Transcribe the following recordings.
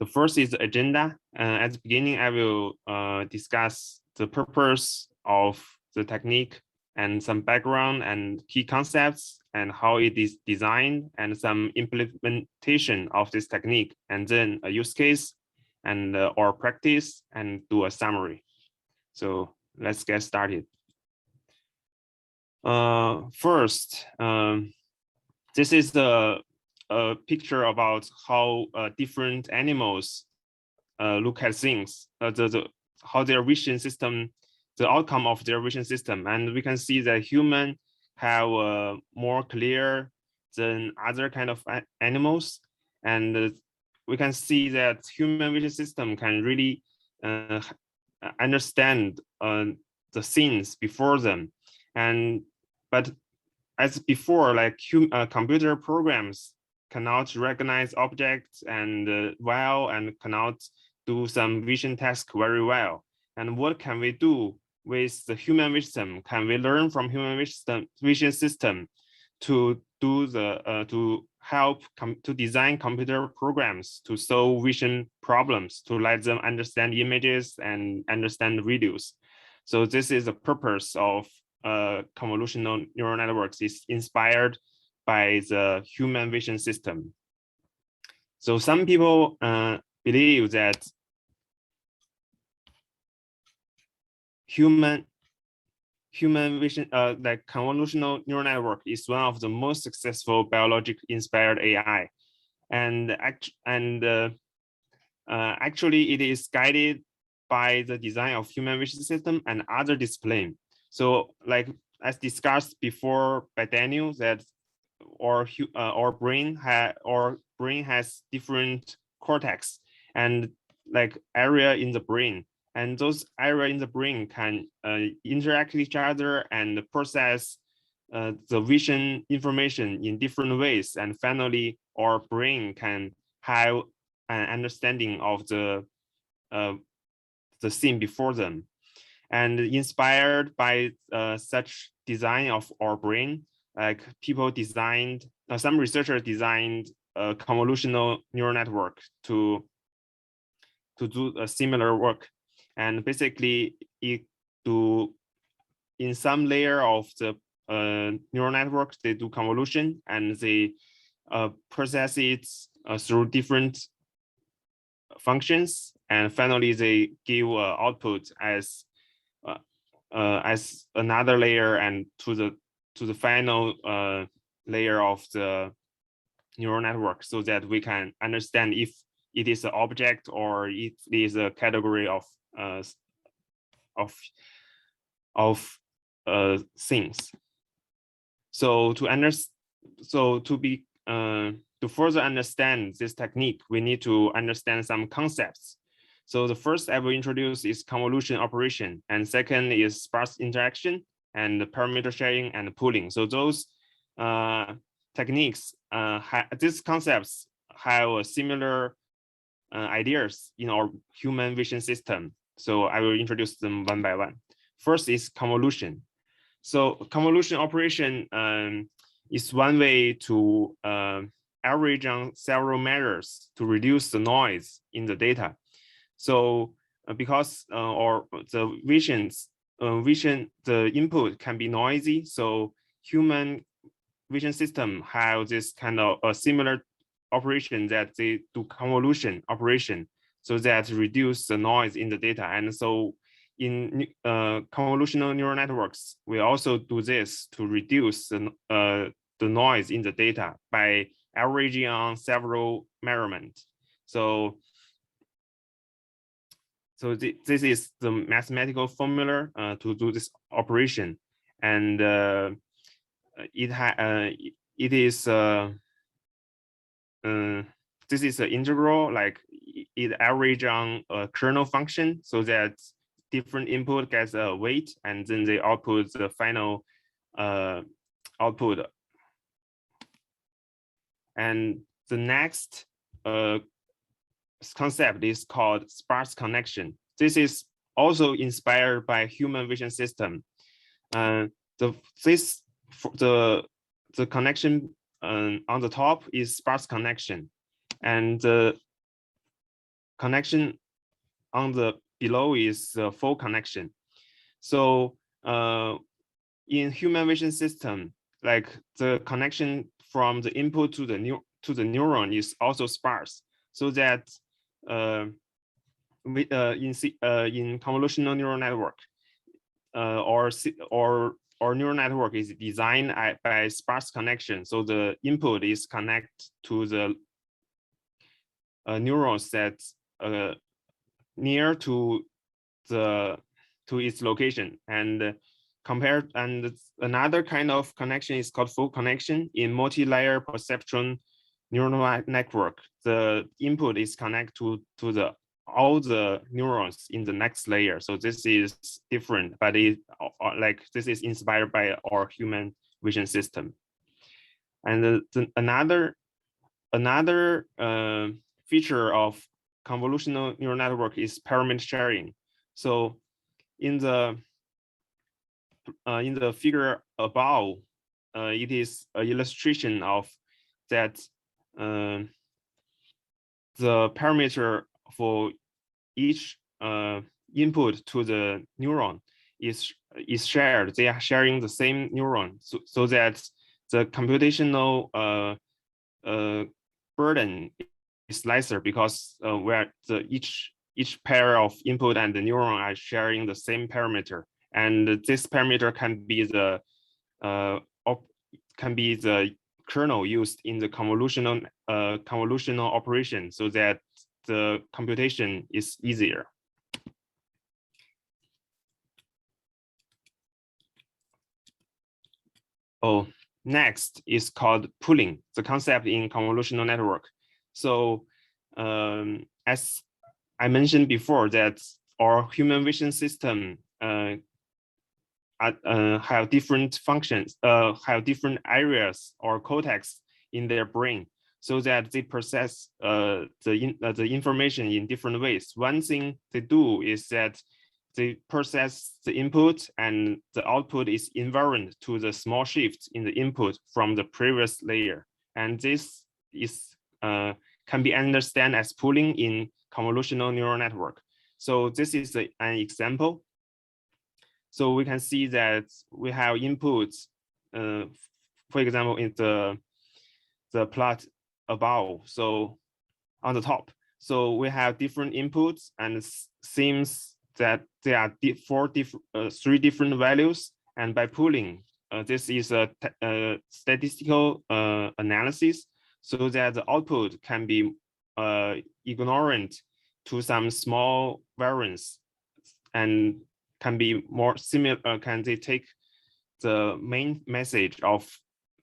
The first is the agenda. At the beginning, I will discuss the purpose of the technique and some background and key concepts and how it is designed and some implementation of this technique, and then a use case and or practice and do a summary. So let's get started. First, this is a picture about how different animals look at things, how their vision system, the outcome of their vision system. And we can see that humans have more clear than other kind of animals. And we can see that human vision system can really understand the scenes before them. But as before, like computer programs cannot recognize objects and well, and cannot do some vision task very well. And what can we do with the human vision? Can we learn from human vision system to do the to help to design computer programs to solve vision problems, to let them understand images and understand videos? So this is the purpose of convolutional neural networks, is inspired by the human vision system. So some people believe that human vision, like convolutional neural network, is one of the most successful biologic inspired AI, and actually it is guided by the design of human vision system and other discipline. So, like as discussed before by Daniel, that our brain has different cortex and like area in the brain, and those areas in the brain can interact with each other and process the vision information in different ways. And finally, our brain can have an understanding of the scene before them. And inspired by such design of our brain, like people designed, some researchers designed a convolutional neural network to do a similar work. And basically, it do in some layer of the neural network, they do convolution and they process it through different functions, and finally they give output as another layer and to the final layer of the neural network, so that we can understand if it is an object or if it is a category of things. So to further understand this technique, we need to understand some concepts. So the first I will introduce is convolution operation, and second is sparse interaction and parameter sharing and pooling. So those techniques, these concepts have similar ideas in our human vision system. So I will introduce them one by one. First is convolution. So convolution operation is one way to average on several measures to reduce the noise in the data. So because the input can be noisy, so human vision system have this kind of a similar operation that they do convolution operation, so that reduce the noise in the data. And so in convolutional neural networks, we also do this to reduce the noise in the data by averaging on several measurements. So this is the mathematical formula to do this operation, and it is this is an integral, like it average on a kernel function, so that different input gets a weight, and then they output the final output. And the next concept is called sparse connection. This is also inspired by human vision system. The connection on the top is sparse connection, and connection on the below is the full connection. So in human vision system, like the connection from the input to the neuron is also sparse, so that in convolutional neural network or neural network is designed by sparse connection. So the input is connected to the neurons that near to its location, and compared, and another kind of connection is called full connection. In multi-layer perceptron neural network, the input is connected to all the neurons in the next layer. So this is different, but this is inspired by our human vision system. And another feature of convolutional neural network is parameter sharing. So in the figure above, it is an illustration of that the parameter for each input to the neuron is shared. They are sharing the same neuron, so that the computational burden is lesser, because where each pair of input and the neuron are sharing the same parameter, and this parameter can be the kernel used in the convolutional operation, so that the computation is easier. Oh, next is called pooling, the concept in convolutional network. So as I mentioned before, that our human vision system have different functions, have different areas or cortex in their brain, so that they process the information in different ways. One thing they do is that they process the input, and the output is invariant to the small shifts in the input from the previous layer. And this is can be understood as pooling in convolutional neural network. So this is an example. So we can see that we have inputs, for example, in the plot above. So on the top, so we have different inputs, and it seems that there are three different values. And by pooling, this is a statistical analysis, so that the output can be ignorant to some small variance, and can be more similar. Can they take the main message of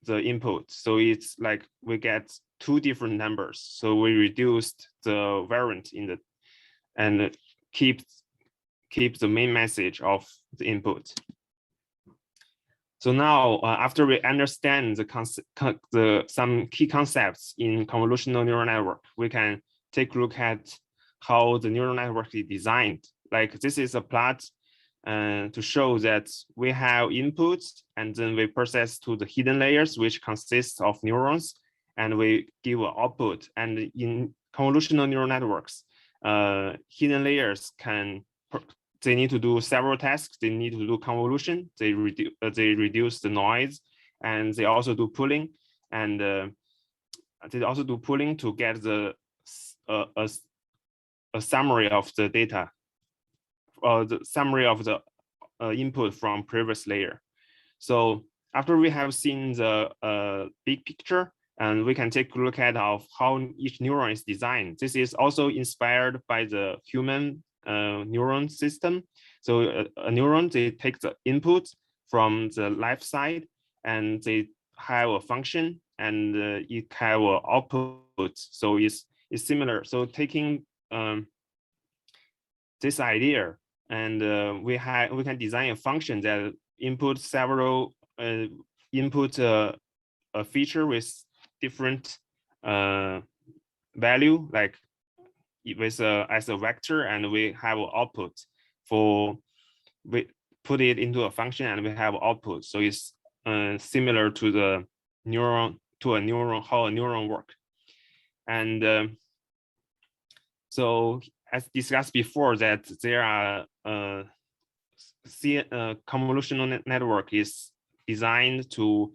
the input? So it's like we get two different numbers. So we reduced the variant in the and keep the main message of the input. So now, after we understand some key concepts in convolutional neural network, we can take a look at how the neural network is designed. Like this is a plot to show that we have inputs, and then we process to the hidden layers, which consists of neurons, and we give an output. And in convolutional neural networks, hidden layers they need to do several tasks. They need to do convolution. They reduce the noise, and they also do pooling, and they also do pooling to get a summary of the data, or the summary of the input from previous layer. So after we have seen the big picture, and we can take a look at how each neuron is designed. This is also inspired by the human neuron system. So a neuron, they take the input from the left side, and they have a function, and it have an output. So it's similar. So taking this idea, and we can design a function that input several a feature with different value, like with as a vector, and we have an output we put it into a function, and we have output. So it's similar to the neuron, how a neuron work. And So as discussed before, that there are convolutional network is designed to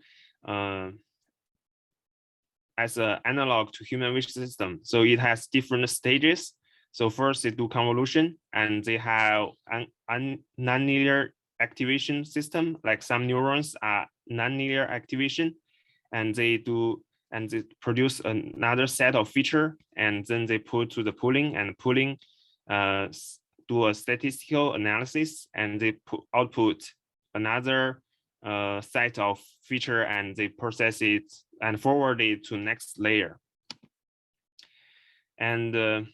as an analog to human vision system. So it has different stages. So first they do convolution, and they have an nonlinear activation system, like some neurons are nonlinear activation, and they produce another set of feature, and then they put to the pooling, and pooling do a statistical analysis, and they output another set of feature, and they process it and forward it to next layer. And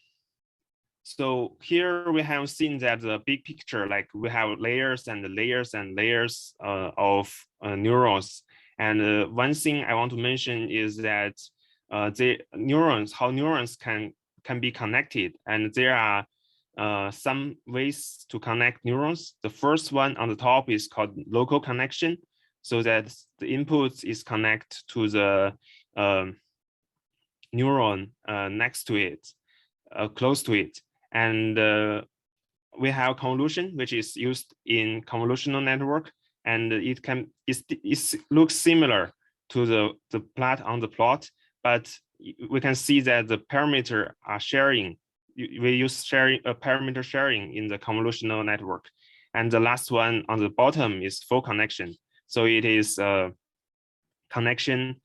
so here we have seen that the big picture, like we have layers and layers and layers of neurons. And one thing I want to mention is that the neurons, how neurons can be connected, and there are some ways to connect neurons. The first one on the top is called local connection, so that the input is connected to the neuron next to it, close to it. And we have convolution, which is used in convolutional network, and it looks similar to the plot on the plot, but we can see that the parameter are sharing. We use parameter sharing in the convolutional network. And the last one on the bottom is full connection. So it is a connection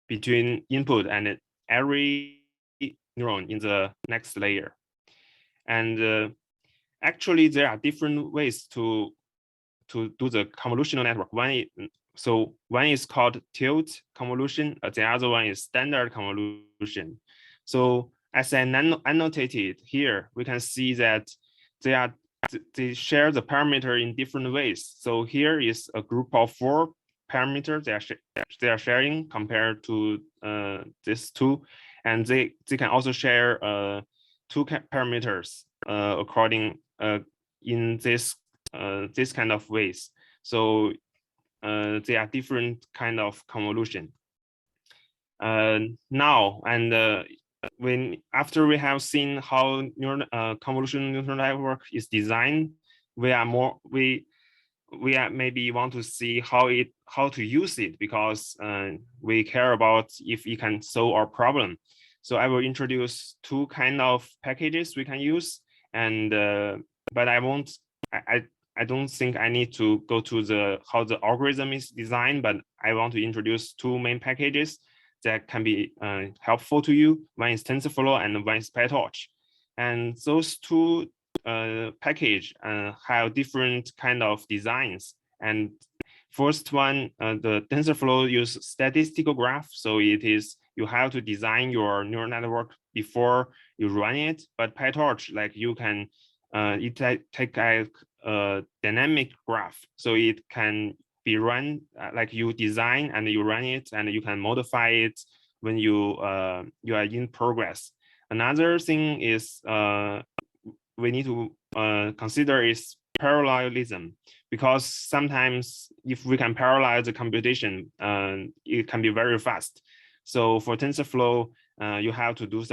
between input and every neuron in the next layer. And actually, there are different ways to do the convolutional network. One is called tilt convolution. The other one is standard convolution. So as I annotated here, we can see that they share the parameter in different ways. So here is a group of 4 parameters they are sharing compared to these 2, and they can also share 2 parameters according in this kind of ways. So they are different kind of convolution. Now, and after we have seen how convolutional neural network is designed, we maybe want to see how to use it, because we care about if it can solve our problem. So I will introduce 2 kind of packages we can use, and but I don't think I need to go to how the algorithm is designed, but I want to introduce 2 main packages that can be helpful to you. One is TensorFlow and one is PyTorch. And those 2 package have different kind of designs. And first one, the TensorFlow use statistical graph. So it is, you have to design your neural network before you run it. But PyTorch, like you can, take a dynamic graph. So it can be run, like you design and you run it, and you can modify it when you are in progress. Another thing is we need to consider is parallelism, because sometimes if we can parallel the computation, it can be very fast. So for TensorFlow, you have to do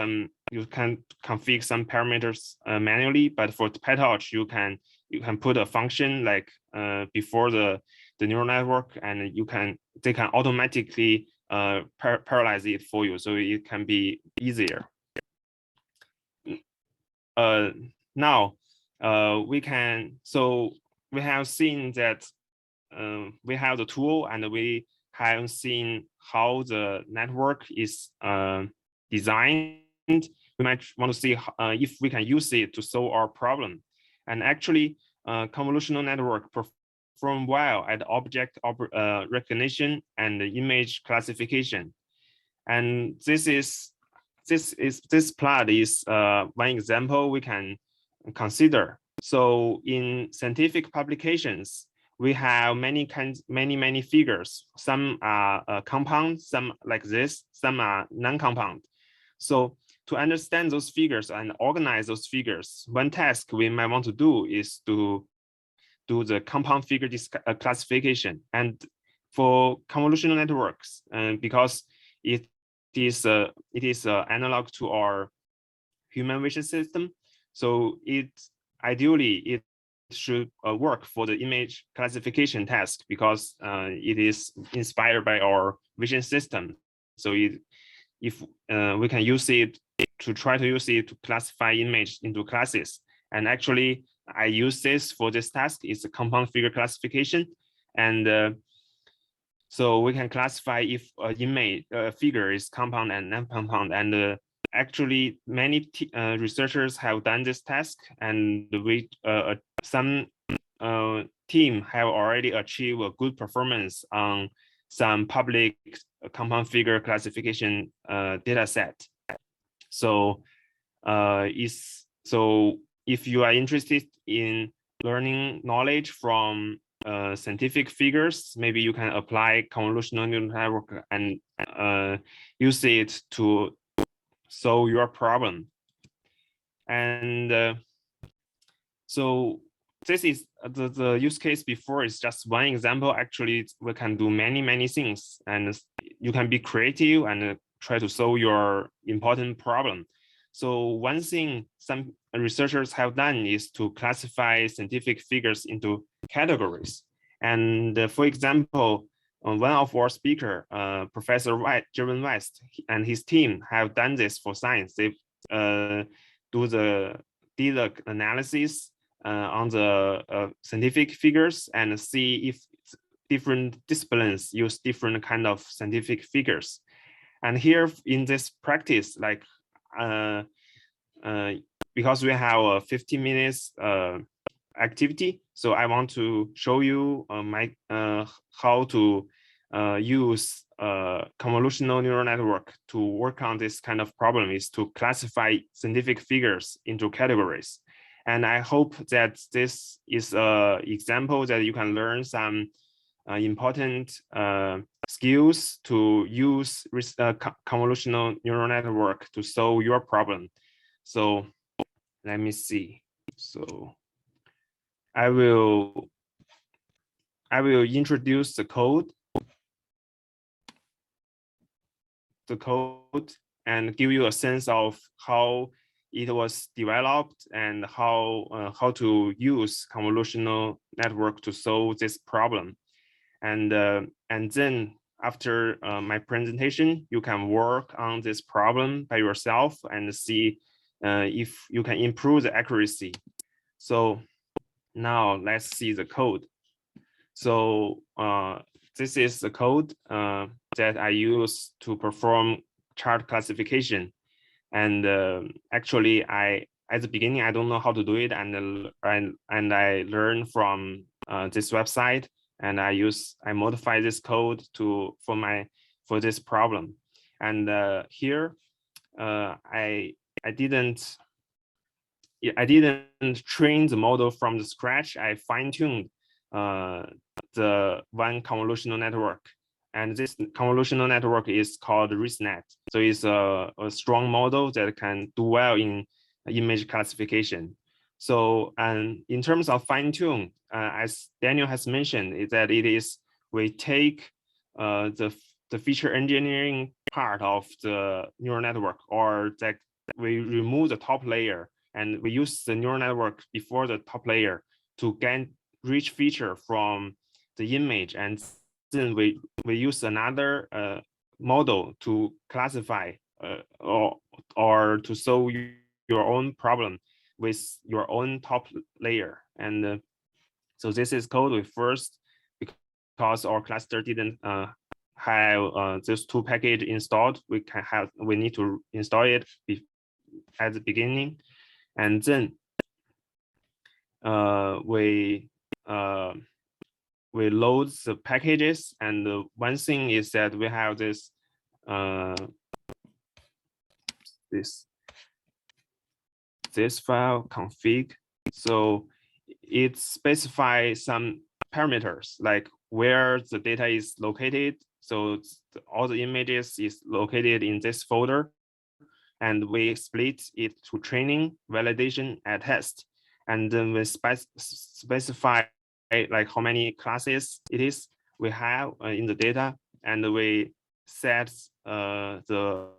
you can configure some parameters manually, but for PyTorch, you can put a function like before the neural network, and they can automatically parallelize it for you, so it can be easier. Now we have seen that we have the tool, and we have seen how the network is designed. We might want to see if we can use it to solve our problem. And actually, convolutional network perform well at object recognition and image classification. And this plot is one example we can consider. So in scientific publications, we have many figures. Some are compound, some like this, some are non-compound. So to understand those figures and organize those figures, one task we might want to do is to do the compound figure classification. And for convolutional networks, because it is analog to our human vision system. So ideally it should work for the image classification task because it is inspired by our vision system. So if we can use it to try to use it to classify image into classes. And actually, I use this for this task. It's a compound figure classification. And so we can classify if an image figure is compound and non-compound. And actually, many researchers have done this task, and some team have already achieved a good performance on some public compound figure classification data set. So if you are interested in learning knowledge from scientific figures, maybe you can apply convolutional neural network and use it to solve your problem. And so this is the use case before is just one example. Actually, we can do many things, and you can be creative and try to solve your important problem. So one thing some researchers have done is to classify scientific figures into categories. And for example, one of our speaker, Professor Jervin West, and his team have done this for science. They did the analysis on the scientific figures and see if different disciplines use different kind of scientific figures. And here in this practice, like because we have a 50 minutes activity, so I want to show you how to use convolutional neural network to work on this kind of problem, is to classify scientific figures into categories. And I hope that this is an example that you can learn some important skills to use convolutional neural network to solve your problem. So let me see. So I will introduce the code and give you a sense of how it was developed and how to use convolutional network to solve this problem. And then after my presentation, you can work on this problem by yourself and see if you can improve the accuracy. So now let's see the code. So this is the code that I use to perform chart classification. And actually, at the beginning, I don't know how to do it, and I learned from this website, and I modify this code for this problem. And here, I didn't train the model from the scratch. I fine-tuned the one convolutional network, and this convolutional network is called ResNet. So it's a strong model that can do well in image classification. So, and in terms of fine-tune, as Daniel has mentioned, is that we take the feature engineering part of the neural network, or that we remove the top layer and we use the neural network before the top layer to gain rich feature from the image, and then we use another model to classify or to solve your own problem with your own top layer. And so this is code we first, because our cluster didn't have those two packages installed, we need to install it at the beginning, and then we load the packages. And one thing is that we have this file config. So it specifies some parameters like where the data is located. So all the images is located in this folder, and we split it to training, validation, and test. And then we specify like how many classes we have in the data, and we set the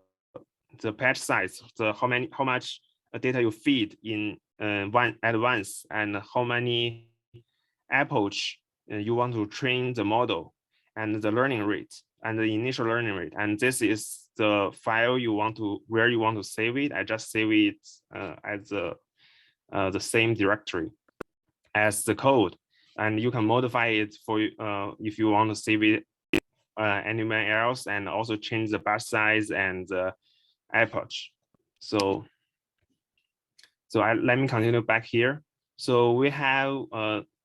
patch size, how much data you feed in one at once, and how many approach you want to train the model, and the learning rate and the initial learning rate. And this is the file you want to, where you want to save it. I just save it as the same directory as the code, and you can modify it for if you want to save it anywhere else, and also change the batch size and the approach. So let me continue back here. So we have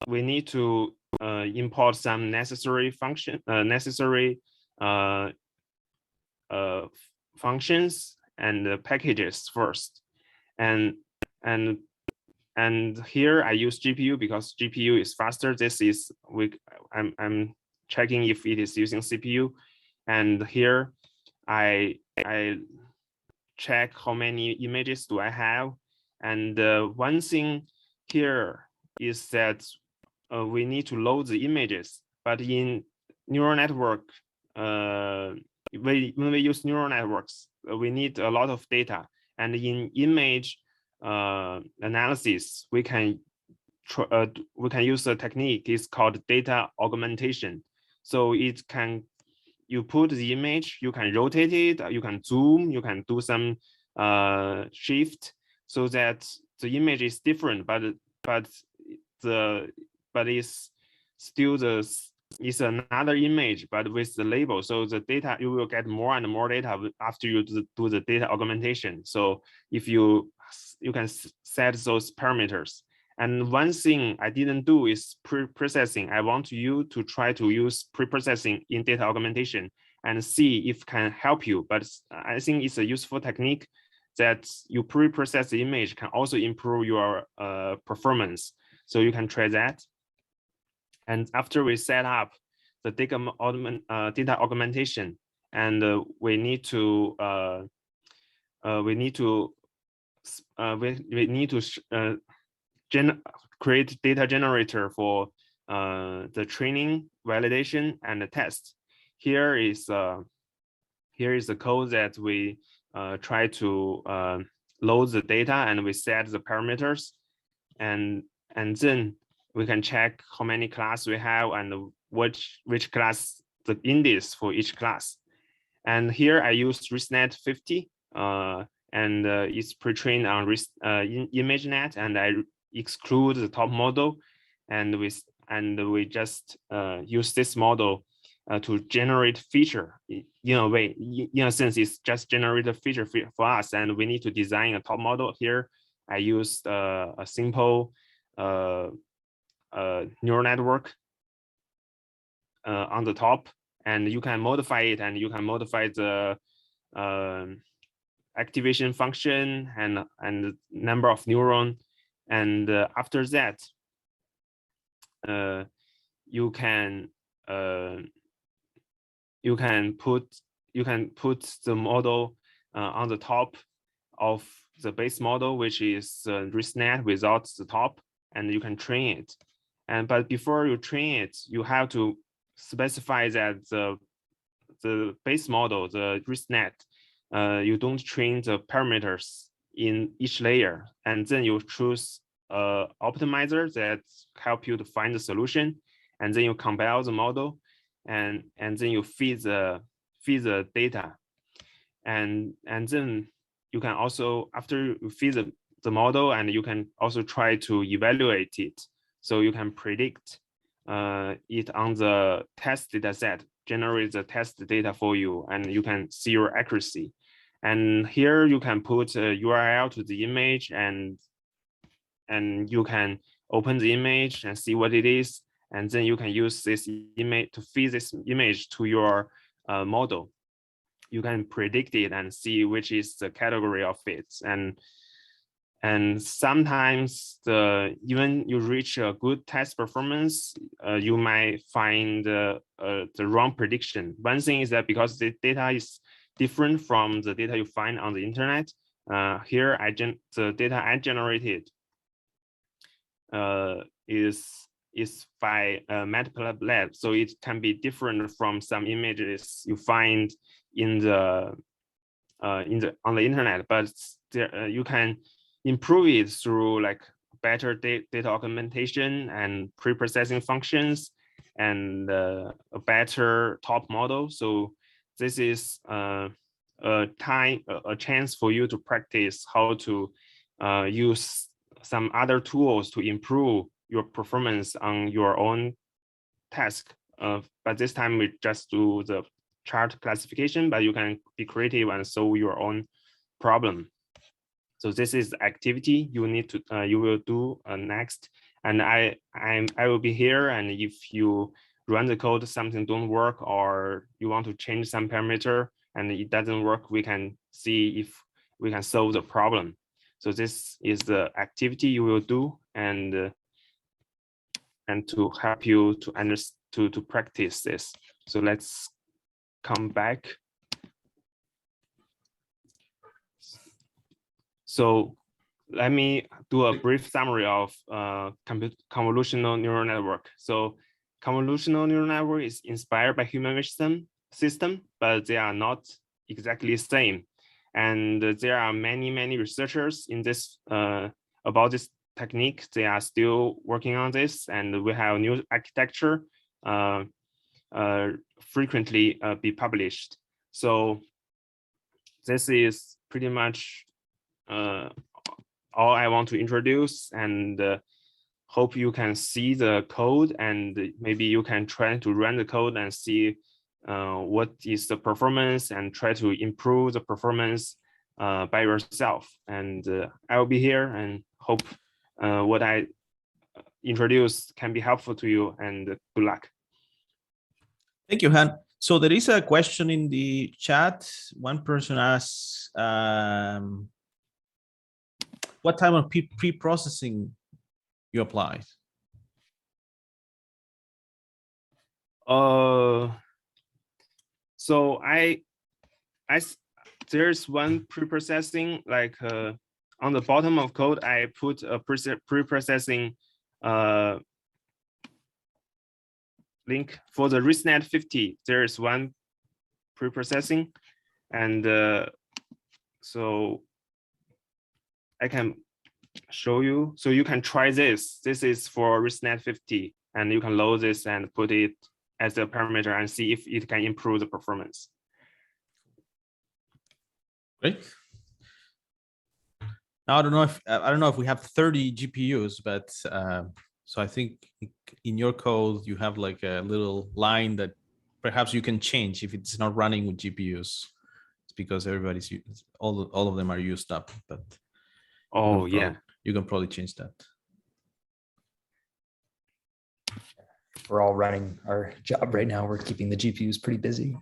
we need to import some necessary functions and packages first, and here I use GPU because GPU is faster. This is I'm checking if it is using CPU, and here I check how many images do I have. And one thing here is that we need to load the images, but in neural network, when we use neural networks, we need a lot of data. And in image analysis, we can use a technique. It's called data augmentation. So it can, you put the image, you can rotate it, you can zoom, you can do some shift, so that the image is different, but it's still it's another image, but with the label. So the data, you will get more and more data after you do the data augmentation. So if you can set those parameters. And one thing I didn't do is pre-processing. I want you to try to use pre-processing in data augmentation and see if it can help you. But I think it's a useful technique that you pre-process the image can also improve your performance. So you can try that. And after we set up the data augmentation, and we need to create data generator for the training, validation, and the test. Here is the code that we try to load the data, and we set the parameters, and then we can check how many class we have and which class the index for each class. And here I use ResNet 50, and it's pre-trained on ImageNet, and I exclude the top model, and we just use this model to generate feature. In a way, in a sense, it's just generate a feature for us, and we need to design a top model. Here I used a simple neural network on the top, and you can modify it, and you can modify the activation function and number of neuron. And after that, you can put the model on the top of the base model, which is ResNet without the top, and you can train it. But before you train it, you have to specify that the base model, the ResNet, you don't train the parameters in each layer, and then you choose optimizer that help you to find the solution, and then you compile the model, and then you feed the data, and then you can also, after you feed the model, and you can also try to evaluate it, so you can predict it on the test data set, generate the test data for you, and you can see your accuracy. And here you can put a URL to the image, and you can open the image and see what it is, and then you can use this image to feed this image to your model. You can predict it and see which is the category of it. And sometimes even you reach a good test performance, you might find the wrong prediction. One thing is that because the data is different from the data you find on the internet, here the data I generated is by Matplotlib, so it can be different from some images you find on the internet. But there, you can improve it through like better data augmentation and pre-processing functions and a better top model. So this is a chance for you to practice how to use some other tools to improve your performance on your own task. But this time we just do the chart classification, but you can be creative and solve your own problem. So this is the activity you need to you will do next, and I will be here. And if you run the code, something don't work, or you want to change some parameter and it doesn't work, we can see if we can solve the problem. So this is the activity you will do, and to help you to understand to practice this. So let's come back. So let me do a brief summary of convolutional neural network. So convolutional neural network is inspired by human vision system, but they are not exactly the same. And there are many researchers in this about this technique. They are still working on this, and we have new architecture frequently be published. So this is pretty much all I want to introduce, and hope you can see the code, and maybe you can try to run the code and see what is the performance and try to improve the performance by yourself. And I will be here and hope what I introduced can be helpful to you, and good luck. Thank you, Han. So there is a question in the chat. One person asks, what type of pre-processing you applied? So there's one pre-processing, like on the bottom of code, I put a pre-processing link for the ResNet 50. There's one pre-processing, and so I can show you. So you can try this. This is for ResNet 50, and you can load this and put it as a parameter and see if it can improve the performance. Great. Now I don't know if we have 30 GPUs, but so I think in your code you have like a little line that perhaps you can change if it's not running with GPUs. It's because everybody's all of them are used up, but oh yeah, you can probably change that. We're all running our job right now. We're keeping the GPUs pretty busy.